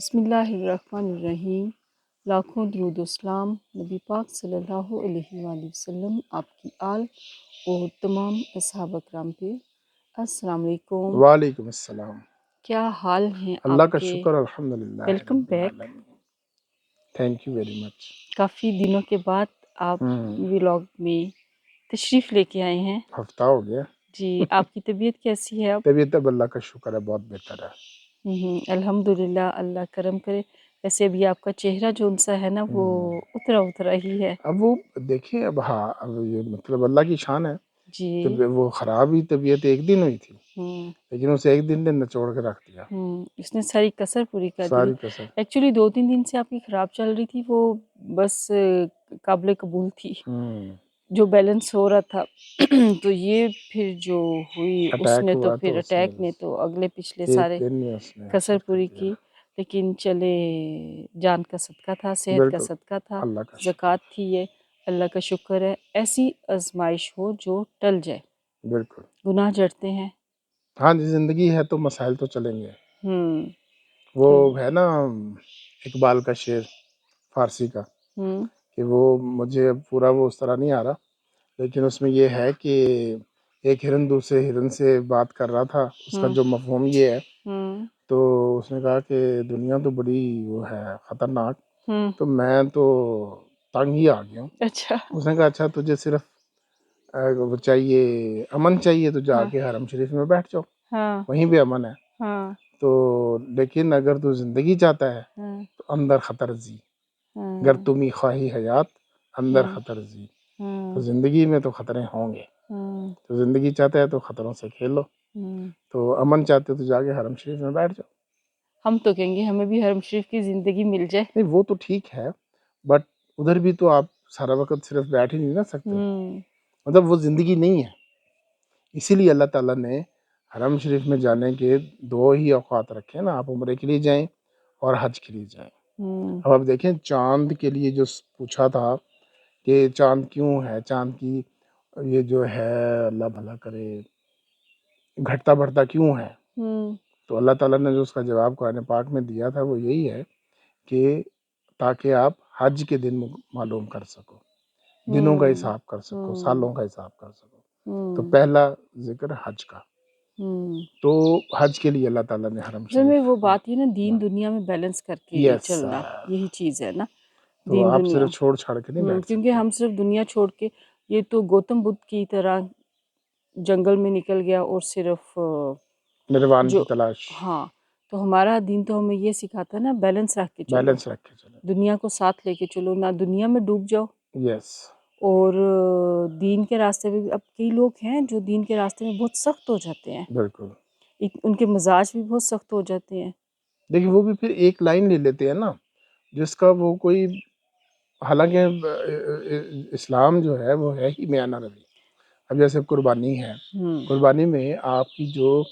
بسم اللہ الرحمن الرحیم۔ لاکھوں درود و اسلام نبی پاک صلی اللہ علیہ وآلہ وسلم، آپ کی آل اور تمام اصحاب اکرام پہ۔ السلام علیکم، وعلیکم السلام۔ کیا حال ہیں اللہ آپ کا کے؟ شکر الحمدللہ ویلکم رب بیک۔ العالمین۔ Thank you very much. کافی دنوں کے بعد آپ ولاگ میں تشریف لے کے آئے ہیں۔ ہفتہ ہو گیا۔ جی، آپ کی طبیعت کیسی ہے اب؟ طبیعت اب اللہ کا شکر ہے بہت بہتر ہے۔ الحمدللہ، اللہ کرم کرے۔ ویسے ابھی آپ کا چہرہ جو سا ہے نا وہ اترا اترا ہی ہے۔ اب وہ دیکھیں، اب ہاں، اب یہ مطلب اللہ کی شان ہے۔ جی۔ وہ خراب ہی طبیعت ایک دن ہوئی تھی، ہوں لیکن اسے ایک دن نے نچوڑ کے رکھ دیا، اس نے ساری کسر پوری کر دی۔ ساری کسر۔ ایکچولی 2-3 دن سے آپ کی خراب چل رہی تھی، وہ بس قابل قبول تھی، جو بیلنس ہو رہا تھا۔ تو یہ پھر جو ہوئی اس اٹیک نے تو ہوا پھر اس نے اٹیک نے تو اگلے پچھلے ایک سارے دن میں اس نے کسر حشر کر پوری دیا۔ کی۔ لیکن چلے، جان کا صدقہ تھا، صحت کا بالکل، صدقہ تھا، اللہ کا شکر، زکوٰۃ تھی، یہ اللہ کا شکر ہے۔ ایسی آزمائش ہو جو ٹل جائے، بالکل۔ گناہ جڑتے ہیں۔ ہاں جی، زندگی ہے تو مسائل تو چلیں گے۔ ہوں وہ ہے نا اقبال کا شعر فارسی کا، ہوں کہ وہ مجھے پورا وہ اس طرح نہیں آ رہا، لیکن اس میں یہ ہے کہ ایک ہرن دوسرے ہرن سے بات کر رہا تھا، اس کا جو مفہوم یہ ہے، ہوں تو اس نے کہا کہ دنیا تو بڑی وہ ہے خطرناک، ہوں تو میں تو تنگ ہی آ گیا ہوں۔ اچھا۔ اس نے کہا اچھا تجھے صرف وہ چاہیے، امن چاہیے تو جا کے حرم شریف میں بیٹھ جاؤ، ہاں وہیں پہ امن ہے۔ ہاں تو لیکن اگر تو زندگی چاہتا ہے ہاں تو اندر خطر زی، اگر ہاں تم ہی خواہی حیات اندر خطر زی، تو زندگی میں تو خطرے ہوں گے، تو زندگی چاہتا ہے تو خطروں سے کھیل لو، تو امن چاہتے ہو تو جا کے حرم شریف میں بیٹھ جاؤ۔ ہم تو کہیں گے ہمیں بھی حرم شریف کی زندگی مل جائے۔ نہیں وہ تو ٹھیک ہے، بٹ ادھر بھی تو آپ سارا وقت صرف بیٹھ ہی نہیں نہ سکتے، مطلب وہ زندگی نہیں ہے۔ اسی لیے اللہ تعالیٰ نے حرم شریف میں جانے کے 2 ہی اوقات رکھے ہیں نا، آپ عمرے کے لیے جائیں اور حج کے لیے جائیں۔ اب آپ دیکھیں چاند کے لیے جو پوچھا تھا کہ چاند کیوں ہے، چاند کی یہ جو ہے اللہ بھلا کرے گھٹتا بڑھتا کیوں ہے، تو اللہ تعالیٰ نے جو اس کا جواب قرآن پاک میں دیا تھا وہ یہی ہے کہ تاکہ آپ حج کے دن معلوم کر سکو، دنوں کا حساب کر سکو، سالوں کا حساب کر سکو، تو پہلا ذکر حج کا، تو حج کے لیے اللہ تعالیٰ نے حرم اصل میں وہ شریف، بات ہے نا، دین دنیا میں بیلنس کر کے یس چلنا، یہی چیز ہے نا، تو دین آپ دنیا۔ صرف چھوڑ چھاڑ کے نہیں بیٹھ کیونکہ سکتے۔ ہم صرف دنیا چھوڑ کے، یہ تو گوتم بدھ کی طرح جنگل میں نکل گیا اور صرف نروان جو، کی تلاش، ہاں، تو ہمارا دین تو ہمیں یہ سکھاتا ہے نا، بیلنس رکھ کے چلو، بیلنس رکھ کے چلیں۔ دنیا کو ساتھ لے کے چلو، نہ دنیا میں ڈوب جاؤ، یس، اور دین کے راستے میں بھی اب کئی لوگ ہیں جو دین کے راستے میں بہت سخت ہو جاتے ہیں، بالکل۔ ان کے مزاج بھی بہت سخت ہو جاتے ہیں۔ دیکھیں وہ بھی پھر ایک لائن لے لیتے ہیں نا، جس کا وہ کوئی، حالانکہ اسلام جو ہے وہ ہے ہی میانہ روی۔ اب جیسے قربانی ہے، قربانی میں آپ کی جو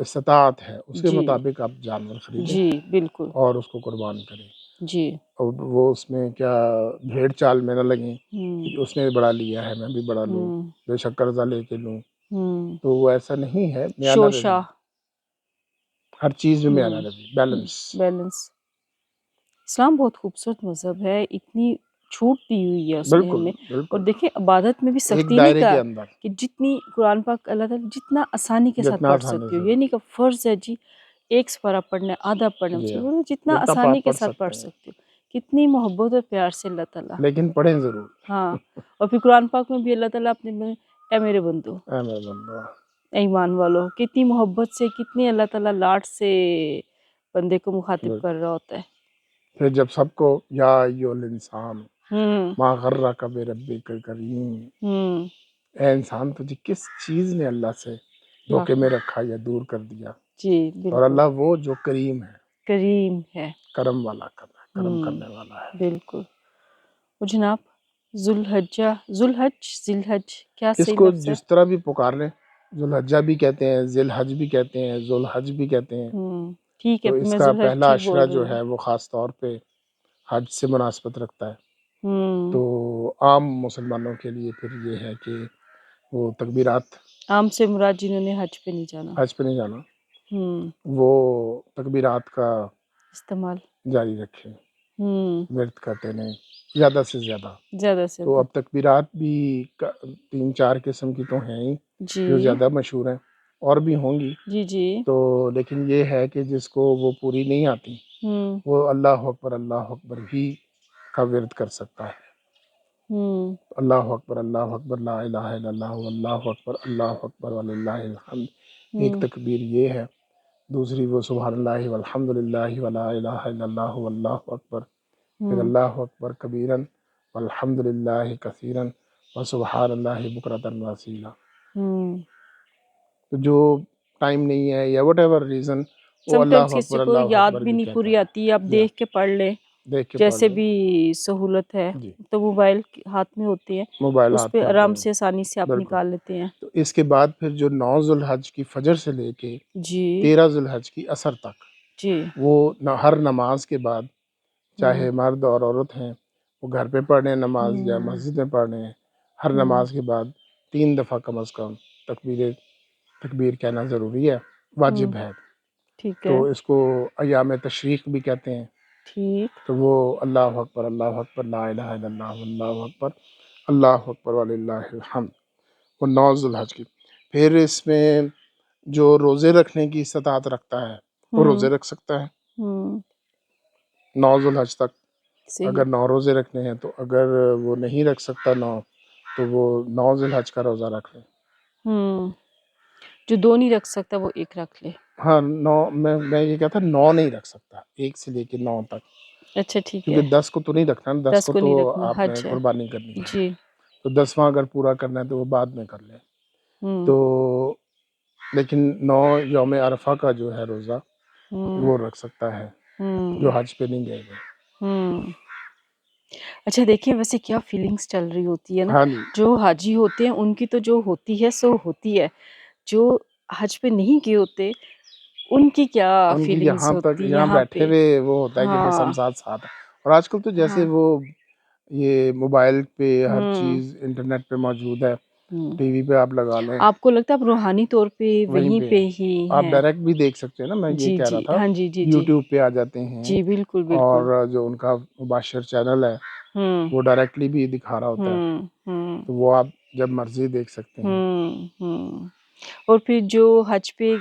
استطاعت ہے اس کے جی مطابق آپ جانور خریدیں جی بالکل اور اس کو قربان کریں، جی۔ اور وہ اس میں کیا بھیڑ چال میں نہ لگیں کہ اس نے بڑا لیا ہے میں بھی بڑا لوں، بے شک قرضہ لے کے لوں، تو وہ ایسا نہیں ہے، میانہ روی، شوشا، ہر چیز میں میانہ روی، بیلنس۔ بیلنس۔ اسلام بہت خوبصورت مذہب ہے، اتنی چھوٹ دی ہوئی ہے اس نے بالکل ہمیں، اور بالکل، دیکھیں عبادت میں بھی ایک سختی نہیں دائرے کہا کے اندر کہ جتنی قرآن پاک اللہ تعالیٰ جتنا آسانی کے ساتھ جتنا پڑھ آسانی سکتے ہو، سے، یہ نہیں کہ فرض ہے جی ایک سپارہ پڑھنا ہے، آدھا پڑھنا ہے، جی ہاں، وہ جتنا جتنا آسانی کے پڑھ ساتھ سکتے پڑھ ہیں، سکتے ہو، کتنی محبت اور پیار سے اللہ تعالیٰ، لیکن پڑھیں ضرور۔ ہاں۔ اور پھر قرآن پاک میں بھی اللہ تعالیٰ اپنے اے میرے بندو، اے میرے بندو، اے ایمان والو، کتنی محبت سے، کتنی اللہ تعالیٰ لاڈ سے بندے کو مخاطب کر رہا ہوتا ہے۔ پھر جب سب کو یا ایھا الانسان ہوں ما غرک بربک الکریم، ہوں اے انسان تجھے کس چیز نے اللہ سے دھوکے میں رکھا یا دور کر دیا، جی اور بالکل، اللہ وہ جو کریم ہے، کریم ہے، کرم والا کرم کرنے والا ہے۔ بالکل۔ اور جناب، ذی الحج کیا اس صحیح کو لفظ ہے؟ جس طرح بھی پکار لیں، ذو الحجہ بھی کہتے ہیں، ذی الحج بھی کہتے ہیں، ذو الحج بھی کہتے ہیں، ٹھیک تو ہے، اس میں کا ذی الحج پہلا ٹھیک بول عشرہ رہی جو ہوں۔ ہے وہ خاص طور پہ حج سے مناسبت رکھتا ہے، تو عام مسلمانوں کے لیے پھر یہ ہے کہ وہ تکبیرات، عام سے مراد جنہوں نے حج پہ نہیں جانا۔ حج پہ نہیں جانا، ہوں وہ تکبیرات کا استعمال جاری رکھیں، ورد کرتے رہیں زیادہ سے زیادہ. زیادہ سے تو اب تکبیرات بھی 3-4 قسم کی تو ہیں ہی جی جو زیادہ مشہور ہیں، اور بھی ہوں گی. جی جی تو لیکن یہ ہے کہ جس کو وہ پوری نہیں آتی وہ اللہ اکبر بھی کا ورد کر سکتا ہے. اللہ اکبر لا الہ الا اللہ واللہ اکبر اللہ اکبر وللہ الحمد. ایک تکبیر یہ ہے، دوسری وہ سبحان اللہ والحمد للہ ولا الہ الا اللہ واللہ اکبر، پھر اللہ اکبر کبیرن والحمد للہ کثیرن وسبحان اللہ بکرۃ واصیلا. تو جو ٹائم نہیں ہے یا وٹ ایور ریزن وہ سم ٹائمس اللہ کسی اکبر کو اللہ یاد اکبر بھی بھی نہیں کہتا پوری ہے. آتی، آپ دیکھ کے پڑھ لیں دیکھ کے جیسے پڑھ لیں. بھی سہولت ہے. جی تو موبائل ہاتھ میں ہوتی ہے، موبائل اس ہاتھ پہ میں ہوتے آرام ہیں. سے آسانی سے آپ بالکل. نکال لیتے ہیں. تو اس کے بعد پھر جو 9 ذو الحج کی فجر سے لے کے جی 13 ذو الحج کی عصر تک، جی وہ ہر نماز کے بعد چاہے مرد اور عورت ہیں وہ گھر پہ پڑھ رہے ہیں نماز یا مسجد میں پڑھ رہے ہیں، ہر نماز کے بعد 3 دفعہ کم از کم تکبیر کہنا ضروری ہے، واجب ہے. ٹھیک ہے. تو اس کو ایام تشریق بھی کہتے ہیں. ٹھیک. تو وہ اللہ اکبر لا الہ الا اللہ واللہ اکبر اللہ اکبر وللہ الحمد، وہ 9 ذو الحج کی. پھر اس میں جو روزے رکھنے کی استطاعت رکھتا ہے وہ روزے رکھ سکتا ہے 9 ذو الحج تک. اگر 9 روزے رکھنے ہیں تو اگر وہ نہیں رکھ سکتا 9 تو وہ 9 ذو الحج کا روزہ رکھ لے. جو 2 نہیں رکھ سکتا وہ 1 رکھ لے. ہاں 9 میں یہ کہتا 9 نہیں رکھ سکتا، 1 سے لے کے 9 تک. اچھا ٹھیک ہے. کیونکہ 10 کو تو نہیں رکھنا، 10 کو تو نہیں رکھنا، آپ نے حج ہے. قربانی کرنی ہے. جی. تو 10واں اگر پورا کرنا ہے تو وہ بعد میں کر لیں. تو لیکن 9 یوم عرفہ کا جو ہے روزہ وہ رکھ سکتا ہے جو حج پہ نہیں گئے ہوئے. اچھا دیکھیں ویسے کیا فیلنگز چل رہی ہوتی ہے نا. ہاں جی. جو حاجی ہوتے ہیں ان کی تو جو ہوتی ہے سو ہوتی ہے، جو حج پہ نہیں گئے ہوتے ان کی کیا ان کی فیلنگز یہاں تک ہوتی یہاں بیٹھے پہ. ہوئے وہ ہوتا ہے کہ بس ہم ساتھ ساتھ ہیں. اور آج کل تو جیسے وہ یہ موبائل پہ ہر چیز انٹرنیٹ پہ موجود ہے، ٹی وی پہ آپ لگا لیں، آپ کو لگتا ہے آپ روحانی طور پہ وہیں پہ ہی آپ ہیں. ڈائریکٹ بھی دیکھ سکتے ہیں نا. میں یہ جی کہہ رہا جی تھا ہاں جی جی جی یوٹیوب پہ آ جاتے ہیں جی بالکل بالکل. اور جو ان کا مباشر چینل ہے وہ ڈائریکٹلی بھی دکھا رہا ہوتا ہے، تو وہ آپ جب مرضی دیکھ سکتے ہیں. اور پھر جو حج پہ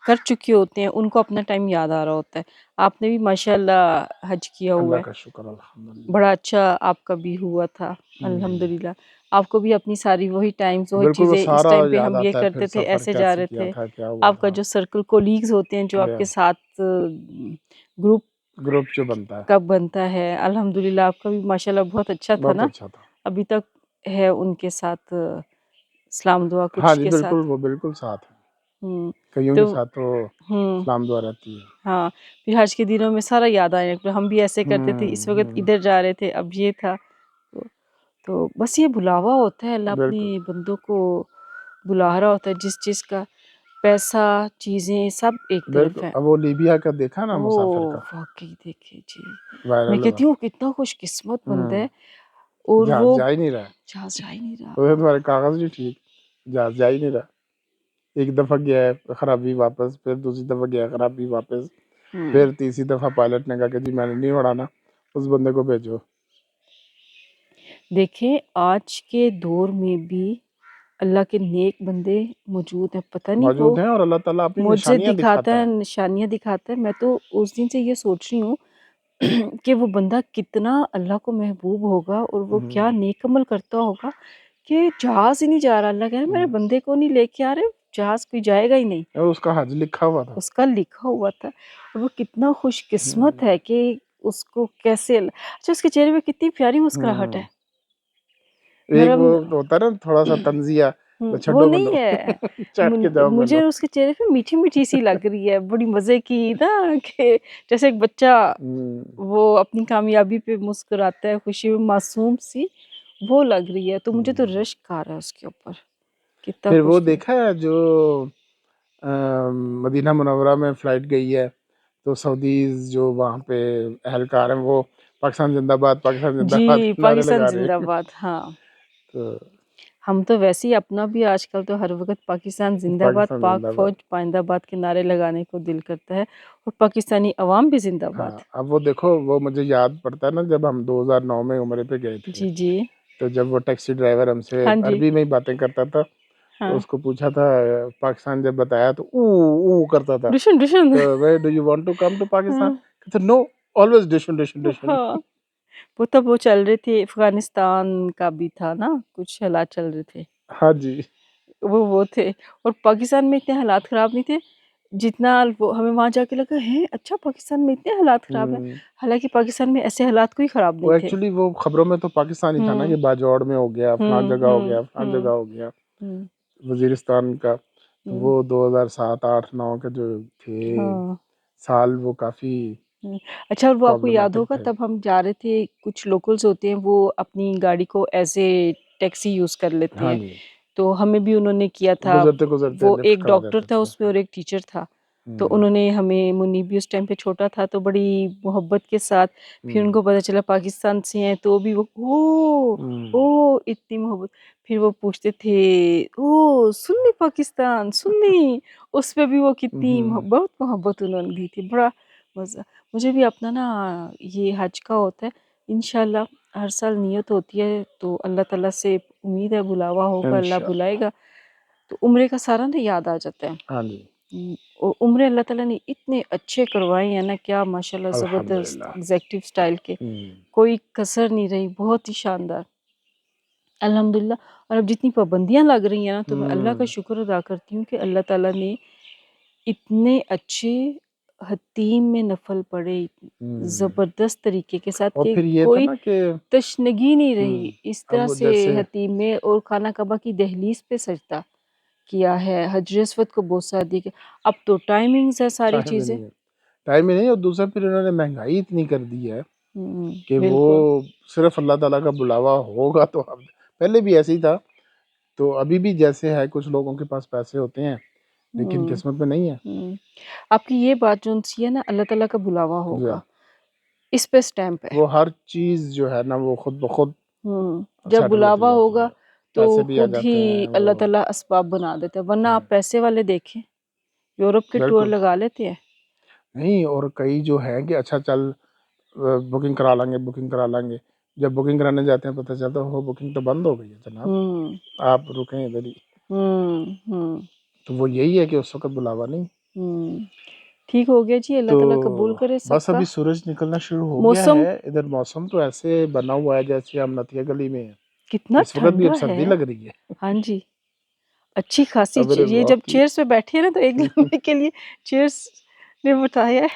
کر چکے ہوتے ہیں ان کو اپنا ٹائم یاد آ رہا ہوتا ہے. آپ نے بھی ماشاءاللہ حج کیا ہوا اللہ ہے، کا شکر الحمدللہ. بڑا اچھا آپ کا بھی ہوا تھا الحمدللہ. آپ کو بھی اپنی ساری وہی ٹائمز وہی بالکل وہ چیزیں اس سارا ٹائم پہ یاد ہم یہ آتا ہے پھر کرتے تھے، سفر ایسے جا کیسے رہے کیا تھے. تھا کیا ہوا آپ کا تھا. جو سرکل کولیگز ہوتے ہیں جو آپ کے ساتھ گروپ جو بنتا ہے کب بنتا ہے، الحمدللہ آپ کا بھی ماشاءاللہ بہت اچھا تھا بہت نا. اچھا تھا. ابھی تک ہے ان کے ساتھ اسلام دعا ہاں کچھ جی کے بالکل، ساتھ. وہ بالکل ساتھ ہیں، کئیوں تو کے ساتھ تو اسلام دعا رہتی ہے. ہاں پھر حج کے دنوں میں سارا یاد آنے لگتا، ہم بھی ایسے کرتے تھے، اس وقت ادھر جا رہے تھے، اب یہ تھا. تو بس یہ بلاوا ہوتا ہے، اللہ اپنے بالکل بندوں کو بلا رہا ہوتا ہے. جس چیز کا پیسہ چیزیں سب ایک طرف بالکل. ہیں. اب وہ لیبیا کا دیکھا نا مسافر کا واقعی دیکھے جی، میں وائرل ہوا، کہتی ہوں کتنا خوش قسمت بندہ ہے. اور جہاز وہ جا ہی نہیں رہا ہے. جہاز جا ہی نہیں وہ رہا. تمہارے کاغذ بھی ٹھیک، جہاز جا ہی نہیں رہا. ایک دفعہ گیا ہے خرابی واپس، پھر دوسری دفعہ گیا ہے خرابی واپس، پھر تیسری دفعہ پائلٹ نے کہا کہ جی میں نے نہیں اڑانا، اس بندے کو بھیجو. دیکھیں آج کے دور میں بھی اللہ کے نیک بندے موجود ہیں. پتہ نہیں وہ موجود ہیں اور اللہ تعالیٰ اپنی مجھے نشانیاں دکھاتا ہے، نشانیاں دکھاتا ہے. میں تو اس دن سے یہ سوچ رہی ہوں کہ وہ بندہ کتنا اللہ کو محبوب ہوگا اور وہ کیا نیک عمل کرتا ہوگا کہ جہاز ہی نہیں جا رہا. اللہ کہہ رہے میرے بندے کو نہیں لے کے آ رہے، جہاز کوئی جائے گا ہی نہیں. اس کا حج لکھا ہوا تھا، اس کا لکھا ہوا تھا. اور وہ کتنا خوش قسمت ہے کہ اس کو کیسے اچھا اس کے چہرے پہ کتنی پیاری مسکراہٹ ہے. ایک میرا وہ ہوتا ہے نا تھوڑا سا طنزیہ، وہ چھڈو بندو نہیں ہے، چٹ کے جاؤ مجھے بندو. اس کے چہرے پہ میٹھی میٹھی سی لگ رہی ہے، بڑی مزے کی نا، کہ جیسے ایک بچہ وہ اپنی کامیابی پہ مسکراتا ہے، خوشی میں معصوم سی وہ لگ رہی ہے. تو مجھے تو رشک آ رہا ہے اس کے اوپر. کتنا پھر وہ خوش دیکھا ہے جو مدینہ منورہ میں فلائٹ گئی ہے تو سعودیز جو وہاں پہ اہلکار ہیں وہ پاکستان زندہ باد پاکستان زندہ باد جی کے نعرے پاکستان لگا رہے زندہ ہیں. باد. ہاں تو ہم تو ویسے ہی اپنا بھی آج کل تو ہر وقت پاکستان زندہ باد، پاکستان پاک زندہ فوج باد. پائندہ باد کے نعرے لگانے کو دل کرتا ہے، اور پاکستانی عوام بھی زندہ ہاں باد. اب وہ دیکھو، وہ مجھے یاد پڑتا ہے نا جب ہم 2009 میں عمرے پہ گئے تھے، جی جی تو جب وہ ٹیکسی ڈرائیور ہم سے ہاں جی عربی میں ہی باتیں کرتا تھا، تو ہاں اس کو پوچھا تھا پاکستان جب بتایا تو او او کرتا تھا. ڈشن ڈشن تو we do you want to come to Pakistan? ہاں کہتے نو، آلویز ڈشن ڈشن ڈشن. ہاں وہ تب وہ چل رہے تھے، افغانستان کا بھی تھا نا، کچھ حالات چل رہے تھے، ہاں جی. وہ تھے. اور پاکستان میں اتنے حالات خراب نہیں تھے جتنا وہ ہمیں وہاں جا کے لگا ہے اچھا پاکستان میں اتنے حالات خراب ہیں، حالانکہ پاکستان میں ایسے حالات کوئی خراب وہ نہیں تھے. ایکچولی وہ خبروں میں تو پاکستان ہی تھا نا، ہوں کہ باجوڑ میں ہو گیا، فلان ہوں جگہ ہو ہوں گیا، فلان ہوں جگہ ہو گیا، ہوں وزیرستان کا. تو ہوں وہ 2007 8 9 کے جو تھے ہاں. سال، وہ کافی اچھا، اور وہ آپ کو یاد پرابلمٹک ہوگا تھے. تب ہم جا رہے تھے، کچھ لوکلز ہوتے ہیں وہ اپنی گاڑی کو ایز اے ٹیکسی یوز کر لیتے ہاں ہیں، جی، تو ہمیں بھی انہوں نے کیا تھا. گزرتے گزرتے وہ لفٹ ایک کرا ڈاکٹر دیتے تھا تھے. اس میں اور ایک ٹیچر تھا، تو انہوں نے ہمیں، منیب بھی اس ٹائم پہ چھوٹا تھا تو بڑی محبت کے ساتھ، پھر ان کو پتہ چلا پاکستان سے ہیں تو بھی وہ او اتنی محبت. پھر وہ پوچھتے تھے او سنی پاکستان سنی، اس پہ بھی وہ کتنی بہت محبت انہوں نے دی تھی. بڑا مزہ. مجھے بھی اپنا نا یہ حج کا ہوتا ہے انشاءاللہ، ہر سال نیت ہوتی ہے، تو اللہ تعالیٰ سے امید ہے بلاوا ہوگا، اللہ انشاءاللہ. بلائے گا تو عمرے کا سارا نا یاد آ جاتا ہے. ہاں جی، اور عمرے اللہ تعالیٰ نے اتنے اچھے کروائے ہیں نا، کیا ماشاءاللہ زبردست الحمدللہ. ایگزیکٹو سٹائل کے، کوئی کسر نہیں رہی، بہت ہی شاندار الحمدللہ. اور اب جتنی پابندیاں لگ رہی ہیں نا، تو میں اللہ کا شکر ادا کرتی ہوں کہ اللہ تعالیٰ نے اتنے اچھے حتیم میں نفل پڑے زبردست طریقے کے ساتھ اور کہ پھر یہ تھا کوئی نا کہ تشنگی نہیں رہی. اس اب طرح وہ سے جیسے حتیم میں، اور خانہ کعبہ کی دہلیز پہ سجدہ کیا ہے، حجر اسود کو بوسہ دی کہ اب تو ٹائمنگز ہے ساری ٹائم ہی چیزیں. نہیں ہے، ٹائم ہی نہیں. اور دوسرا پھر انہوں نے مہنگائی اتنی کر دی ہے کہ وہ بالکل. صرف اللہ تعالیٰ کا بلاوا ہوگا تو. اب پہلے بھی ایسے ہی تھا، تو ابھی بھی جیسے ہے، کچھ لوگوں کے پاس پیسے ہوتے ہیں لیکن ہوں قسمت میں نہیں ہے. ہوں آپ کی یہ بات جو سی ہے نا، اللہ تعالیٰ کا بلاوا یا ہوگا، اس پہ سٹیمپ ہے. وہ ہر چیز جو ہے نا وہ خود بخود جب سیٹل ہوتی بلاوا جاتی ہوگا ہے. تو پیسے بھی آ خود ہی جاتے ہیں اللہ وہ. تعالیٰ اسباب بنا دیتا ہے. ورنہ آپ پیسے والے دیکھیں، یورپ کے ٹور بالکل لگا لیتے ہیں. نہیں. اور کئی جو ہیں کہ اچھا چل بکنگ کرا لیں گے، بکنگ کرا لیں گے، جب بکنگ کرانے جاتے ہیں پتہ چلتا ہے وہ بکنگ تو بند ہو گئی ہے جناب، ہوں آپ رکیں ادھر ہی. ہوں ہوں تو وہ یہی ہے کہ اس وقت بلاوا نہیں. ہوں ٹھیک ہو گیا جی، اللہ تو تعالیٰ قبول کرے سب بس کا. ابھی سورج نکلنا شروع ہو گیا موسم ہے ادھر. موسم تو ایسے بنا ہوا ہے جیسے ہم نتیہ گلی میں ہیں. کتنا اس وقت بھی ٹھنڈا اب ہے. سردی لگ رہی ہے. ہاں جی، اچھی خاصی اب میرے یہ جب واک کی چیئرس پہ بیٹھے ہیں نا، تو ایک لمحے کے لیے چیئرس نے بتایا ہے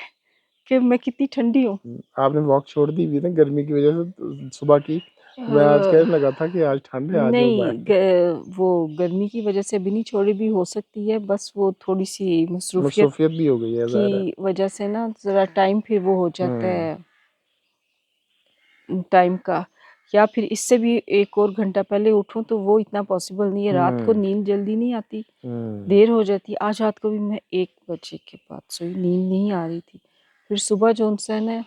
کہ میں کتنی ٹھنڈی ہوں. آپ نے واک چھوڑ دی ہوئی نا گرمی کی وجہ سے صبح کی. میں آج کہنے لگا تھا کہ آج ٹھنڈ ہے، آج وہ نہیں، وہ گرمی کی وجہ سے بھی نہیں چھوڑی، بھی ہو سکتی ہے، بس وہ تھوڑی سی مصروفیت مصروفیت بھی ہو گئی ہے کی ظاہر ہے. وجہ سے نا ذرا ٹائم پھر وہ ہو جاتا ہے ٹائم کا. یا پھر اس سے بھی ایک اور گھنٹہ پہلے اٹھوں تو وہ اتنا پاسبل نہیں ہے. رات کو نیند جلدی نہیں آتی، دیر ہو جاتی. آج رات کو بھی میں 1 بجے کے بعد سوئی، نیند نہیں آ رہی تھی. پھر صبح جو انسان ہے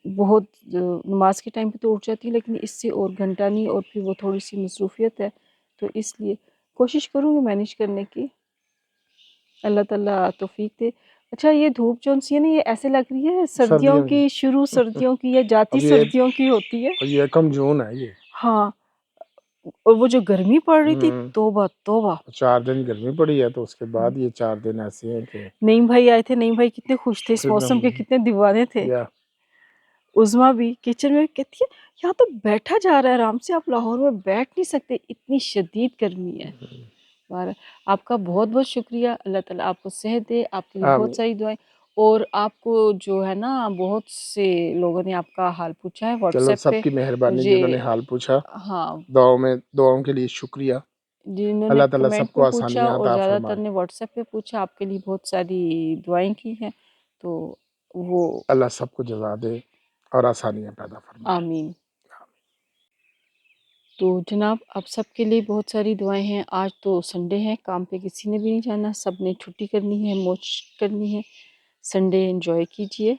بہت نماز کے ٹائم پہ تو اٹھ جاتی ہے، لیکن اس سے اور گھنٹہ نہیں، اور پھر وہ تھوڑی سی مصروفیت ہے، تو اس لیے کوشش کروں گی مینیج کرنے کی. اللہ تعالیٰ توفیق دے. اچھا، یہ دھوپ جو سی ہے نا، یہ ایسے لگ رہی ہے سردیوں کی، شروع سردیوں کی یا جاتی اب سردیوں کی ہوتی ہے. یہ کم جون ہے یہ. ہاں، اور وہ جو گرمی پڑ رہی تھی، توبہ توبہ. 4 دن گرمی پڑی ہے، تو اس کے بعد یہ 4 دن ایسے ہیں کہ نعیم بھائی آئے تھے، نعیم بھائی کتنے خوش تھے اس موسم کے، کتنے دیوانے تھے. یا عظمیٰ بھی کچن میں کہتی ہے یہاں تو بیٹھا جا رہا ہے آرام سے، آپ لاہور میں بیٹھ نہیں سکتے، اتنی شدید گرمی ہے. آپ کا بہت بہت شکریہ. اللہ تعالیٰ آپ کو صحت دے. آپ کے لیے بہت آمین. ساری دعائیں. اور آپ کو جو ہے نا، بہت سے لوگوں نے آپ کا حال پوچھا ہے واٹس چلو ایپ سب پہ. کی مہربانی مجھے جنہوں نے حال پوچھا، ہاں، دعاؤں کے لیے شکریہ. جنہوں نے اللہ تعالیٰ سب کمنٹ کو میں پوچھا آسانیاں اور عطا زیادہ تر فرمائے. نے واٹس ایپ پہ پوچھا، آپ کے لیے بہت ساری دعائیں کی ہیں، تو وہ اللہ سب کو جزا دے اور آسانیاں پیدا فرمائے. آمین. تو جناب آپ سب کے لیے بہت ساری دعائیں ہیں. آج تو سنڈے ہے، کام پہ کسی نے بھی نہیں جانا، سب نے چھٹی کرنی ہے، موج کرنی ہے. سنڈے انجوائے کیجئے،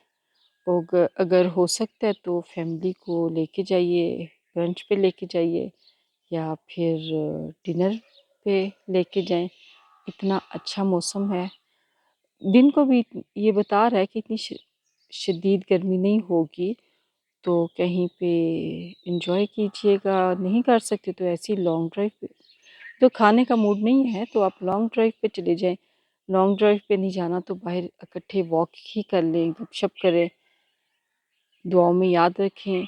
اور اگر ہو سکتا ہے تو فیملی کو لے کے جائیے، برنچ پہ لے کے جائیے، یا پھر ڈنر پہ لے کے جائیں. اتنا اچھا موسم ہے. دن کو بھی یہ بتا رہا ہے کہ اتنی شدید گرمی نہیں ہوگی، تو کہیں پہ انجوائے کیجیے گا. نہیں کر سکتے تو ایسی لانگ ڈرائیو پہ، تو کھانے کا موڈ نہیں ہے تو آپ لانگ ڈرائیو پہ چلے جائیں. لانگ ڈرائیو پہ نہیں جانا تو باہر اکٹھے واک ہی کر لیں، گپ شپ کریں. دعاؤں میں یاد رکھیں.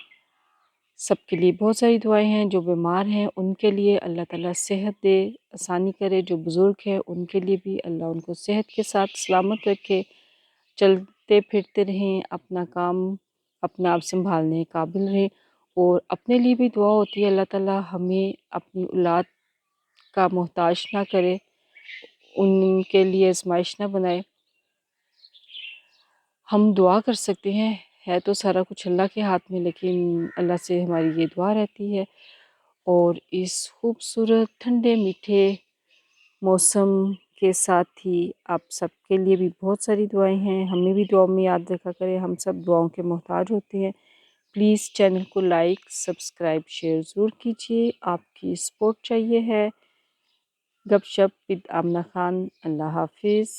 سب کے لیے بہت ساری دعائیں ہیں. جو بیمار ہیں ان کے لیے اللہ تعالیٰ صحت دے، آسانی کرے. جو بزرگ ہیں ان کے لیے بھی اللہ ان کو صحت کے ساتھ سلامت رکھے. چلتے پھرتے رہیں، اپنا کام اپنا آپ سنبھالنے قابل رہیں. اور اپنے لیے بھی دعا ہوتی ہے اللہ تعالیٰ ہمیں اپنی اولاد کا محتاج نہ کرے، ان کے لیے آزمائش نہ بنائے. ہم دعا کر سکتے ہیں، ہے تو سارا کچھ اللہ کے ہاتھ میں، لیکن اللہ سے ہماری یہ دعا رہتی ہے. اور اس خوبصورت ٹھنڈے میٹھے موسم کے ساتھ ہی آپ سب کے لیے بھی بہت ساری دعائیں ہیں. ہمیں بھی دعاؤں میں یاد رکھا کرے، ہم سب دعاؤں کے محتاج ہوتے ہیں. پلیز چینل کو لائک، سبسکرائب، شیئر ضرور کیجیے. آپ کی سپورٹ چاہیے ہے. گپ شپ ود آمنہ خان. اللہ حافظ.